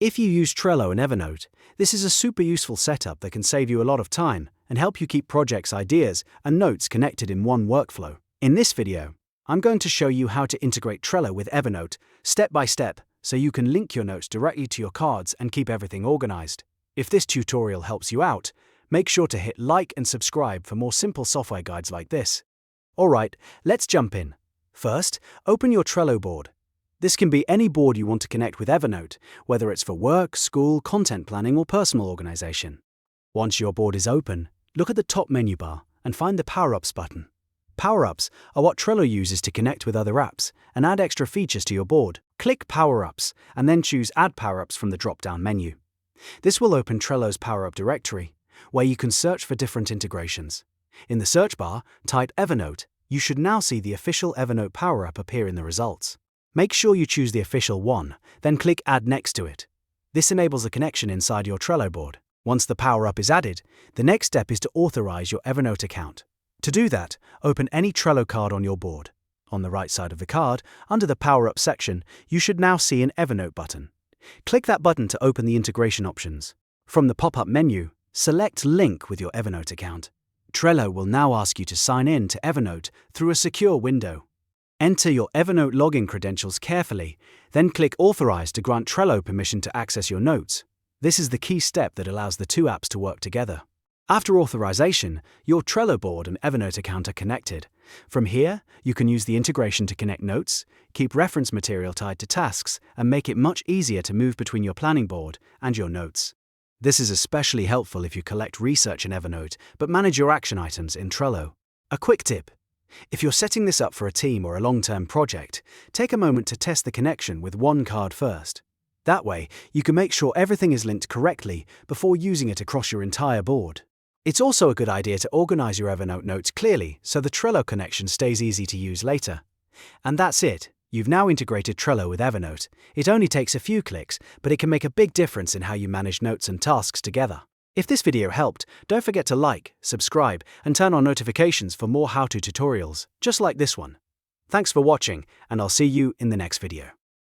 If you use Trello and Evernote, this is a super useful setup that can save you a lot of time and help you keep projects, ideas, and notes connected in one workflow. In this video, I'm going to show you how to integrate Trello with Evernote step by step so you can link your notes directly to your cards and keep everything organized. If this tutorial helps you out, make sure to hit like and subscribe for more simple software guides like this. Alright, let's jump in. First, open your Trello board. This can be any board you want to connect with Evernote, whether it's for work, school, content planning, or personal organization. Once your board is open, look at the top menu bar and find the Power-Ups button. Power-Ups are what Trello uses to connect with other apps and add extra features to your board. Click Power-Ups and then choose Add Power-Ups from the drop-down menu. This will open Trello's Power-Up directory, where you can search for different integrations. In the search bar, type Evernote. You should now see the official Evernote Power-Up appear in the results. Make sure you choose the official one, then click Add next to it. This enables a connection inside your Trello board. Once the Power-Up is added, the next step is to authorize your Evernote account. To do that, open any Trello card on your board. On the right side of the card, under the Power-Up section, you should now see an Evernote button. Click that button to open the integration options. From the pop-up menu, select Link with your Evernote account. Trello will now ask you to sign in to Evernote through a secure window. Enter your Evernote login credentials carefully, then click Authorize to grant Trello permission to access your notes. This is the key step that allows the two apps to work together. After authorization, your Trello board and Evernote account are connected. From here, you can use the integration to connect notes, keep reference material tied to tasks, and make it much easier to move between your planning board and your notes. This is especially helpful if you collect research in Evernote but manage your action items in Trello. A quick tip: if you're setting this up for a team or a long-term project, take a moment to test the connection with one card first. That way, you can make sure everything is linked correctly before using it across your entire board. It's also a good idea to organize your Evernote notes clearly so the Trello connection stays easy to use later. And that's it. You've now integrated Trello with Evernote. It only takes a few clicks, but it can make a big difference in how you manage notes and tasks together. If this video helped, don't forget to like, subscribe, and turn on notifications for more how-to tutorials, just like this one. Thanks for watching, and I'll see you in the next video.